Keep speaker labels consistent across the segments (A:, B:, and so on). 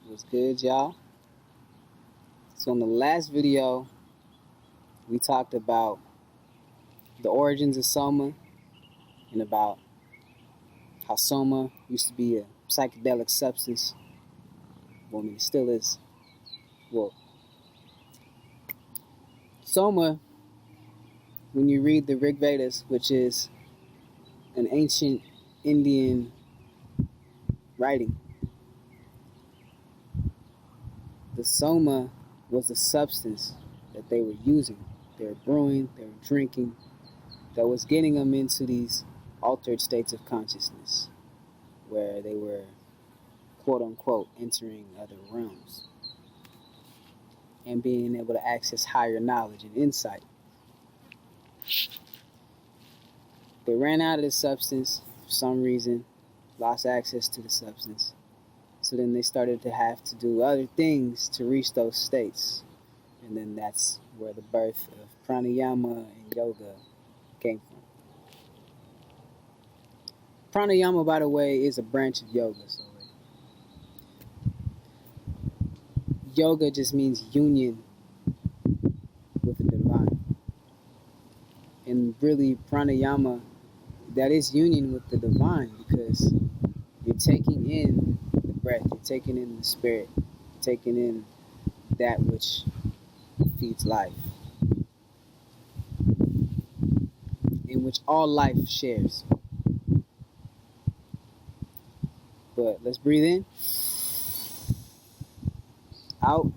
A: What's good, y'all? So in the last video, we talked about the origins of Soma and about how Soma used to be a psychedelic substance. Well, I mean, it still is. Well, Soma, when you read the Rig Vedas, which is an ancient Indian writing, the Soma was the substance that they were using. They were brewing, they were drinking, that was getting them into these altered states of consciousness where they were, quote unquote, entering other realms and being able to access higher knowledge and insight. They ran out of the substance for some reason, lost access to the substance. So then they started to have to do other things to reach those states. And then that's where the birth of pranayama and yoga came from. Pranayama, by the way, is a branch of yoga. So yoga just means union with the divine. And really, pranayama, that is union with the divine, because you're taking in the breath, you're taking in the spirit, you're taking in that which feeds life, in which all life shares. But let's breathe in, out,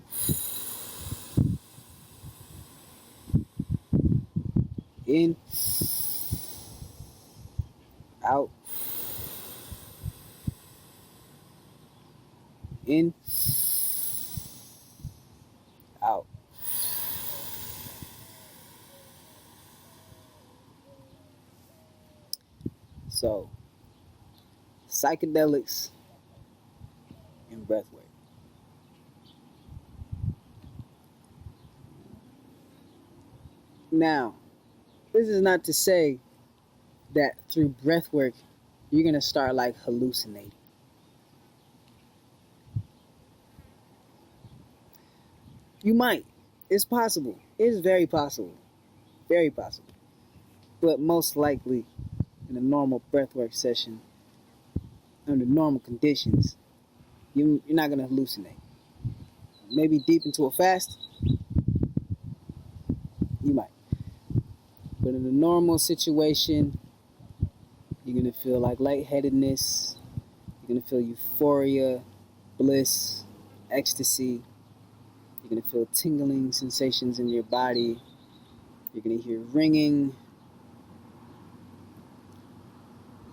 A: in, out, in, out. So, psychedelics and breathwork. Now, this is not to say that through breathwork you're gonna start like hallucinating. You might. It's possible. It is very possible. Very possible. But most likely, in a normal breathwork session, under normal conditions, you're not going to hallucinate. Maybe deep into a fast, you might. But in a normal situation, you're going to feel like lightheadedness, you're going to feel euphoria, bliss, ecstasy. You're going to feel tingling sensations in your body. You're going to hear ringing.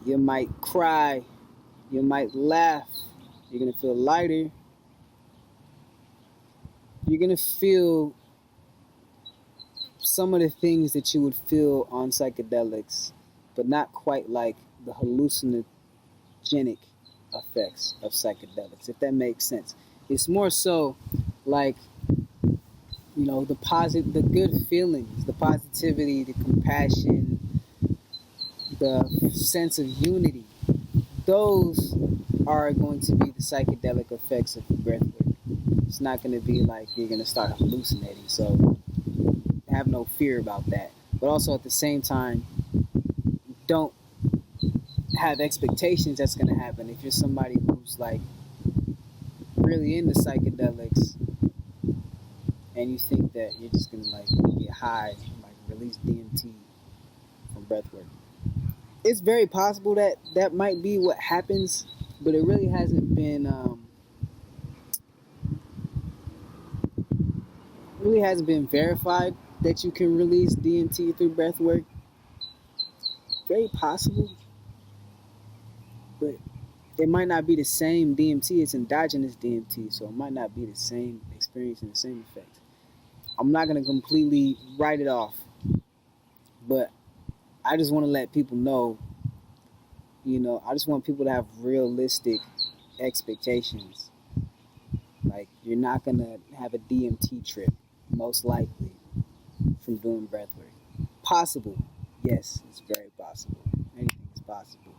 A: You might cry. You might laugh. You're going to feel lighter. You're going to feel some of the things that you would feel on psychedelics, but not quite like the hallucinogenic effects of psychedelics, if that makes sense. It's more so like, you know, the good feelings, the positivity, the compassion, the sense of unity. Those are going to be the psychedelic effects of breathwork. It's not going to be like you're going to start hallucinating. So have no fear about that. But also at the same time, don't have expectations that's going to happen. If you're somebody who's like really into psychedelics, and you think that you're just gonna like get high, like release DMT from breathwork, it's very possible that that might be what happens, but it really hasn't been verified that you can release DMT through breathwork. Very possible, but it might not be the same DMT. It's endogenous DMT, so it might not be the same experience and the same effect. I'm not going to completely write it off, but I just want to let people know, I just want people to have realistic expectations. Like, you're not going to have a DMT trip, most likely, from doing breathwork. Possible. Yes, it's very possible. Anything is possible.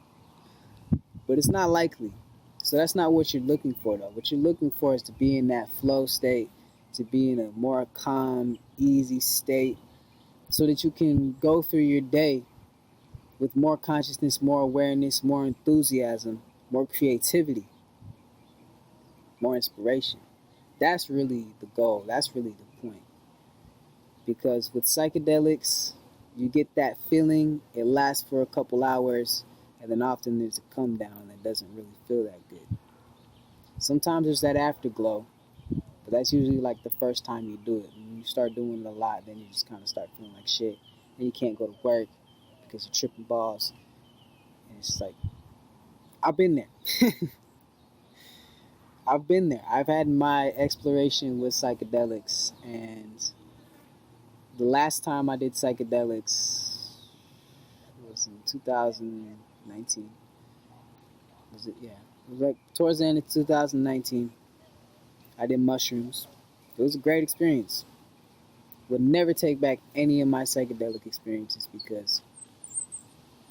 A: But it's not likely. So that's not what you're looking for, though. What you're looking for is to be in that flow state, to be in a more calm, easy state, so that you can go through your day with more consciousness, more awareness, more enthusiasm, more creativity, more inspiration. That's really the goal. That's really the point. Because with psychedelics, you get that feeling, it lasts for a couple hours, and then often there's a come down that doesn't really feel that good. Sometimes there's that afterglow, but that's usually like the first time you do it. When you start doing it a lot, then you just kind of start feeling like shit, and you can't go to work because you're tripping balls. And it's like, I've been there. I've been there. I've had my exploration with psychedelics, and the last time I did psychedelics was in 2019. Was it? Yeah. It was like towards the end of 2019. I did mushrooms. It was a great experience. Would never take back any of my psychedelic experiences because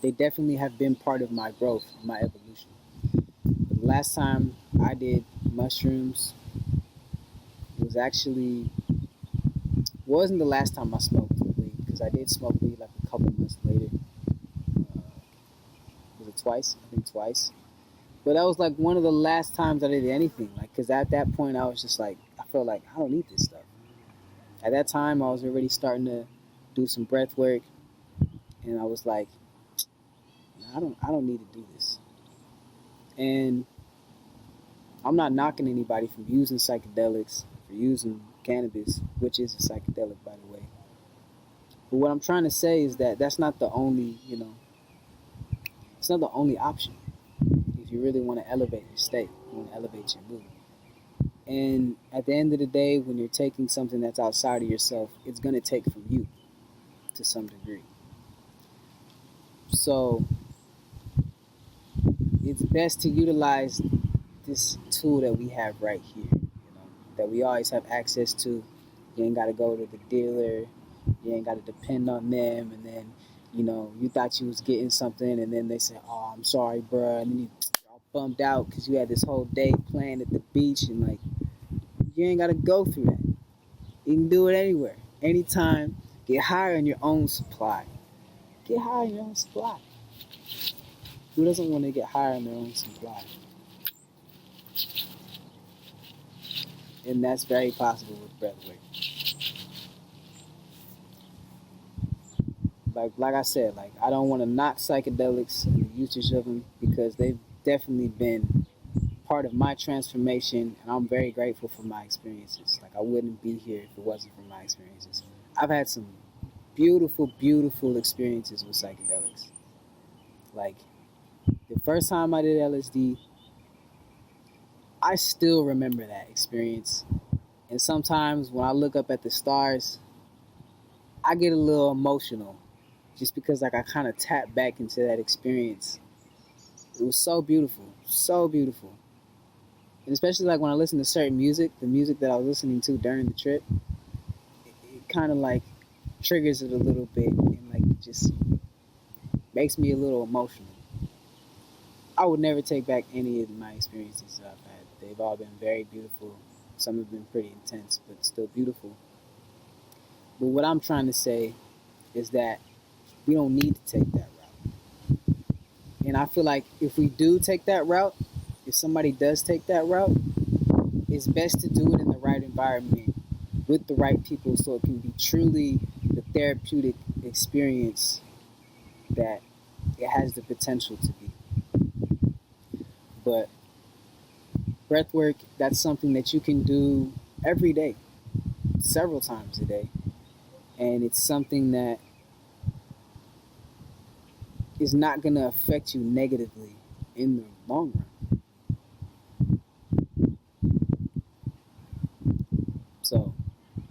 A: they definitely have been part of my growth, my evolution. But the last time I did mushrooms was actually wasn't the last time I smoked weed, because I did smoke weed like a couple months later. Was it twice? I think twice. But that was like one of the last times I did anything. Like, because at that point I was just like, I felt like I don't need this stuff. At that time I was already starting to do some breath work, and I was like, I don't need to do this. And I'm not knocking anybody from using psychedelics, for using cannabis, which is a psychedelic, by the way. But what I'm trying to say is that that's not the only, it's not the only option. If you really want to elevate your state, you want to elevate your mood. And at the end of the day, when you're taking something that's outside of yourself, it's going to take from you to some degree. So it's best to utilize this tool that we have right here, that we always have access to. You ain't got to go to the dealer. You ain't got to depend on them. And then, you thought you was getting something, and then they say, "Oh, I'm sorry, bruh." And then you all bummed out because you had this whole day planned at the beach, and like, you ain't got to go through that. You can do it anywhere, anytime. Get high on your own supply. Get high on your own supply. Who doesn't want to get high on their own supply? And that's very possible with breathwork. Like I said, like, I don't want to knock psychedelics and the usage of them, because they've definitely been part of my transformation, and I'm very grateful for my experiences. Like, I wouldn't be here if it wasn't for my experiences. I've had some beautiful, beautiful experiences with psychedelics. Like, the first time I did LSD, I still remember that experience. And sometimes when I look up at the stars, I get a little emotional, just because like I kind of tap back into that experience. It was so beautiful, so beautiful. And especially like when I listen to certain music, the music that I was listening to during the trip, it kind of like triggers it a little bit, and like just makes me a little emotional. I would never take back any of my experiences that I've had. They've all been very beautiful. Some have been pretty intense, but still beautiful. But what I'm trying to say is that we don't need to take that route. And I feel like if we do take that route, if somebody does take that route, it's best to do it in the right environment with the right people, so it can be truly the therapeutic experience that it has the potential to be. But breathwork, that's something that you can do every day, several times a day. And it's something that is not going to affect you negatively in the long run. So,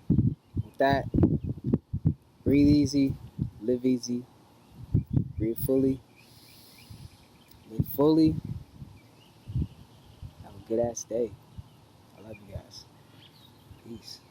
A: with that, breathe easy, live easy, breathe fully, live fully. Have a good ass day. I love you guys. Peace.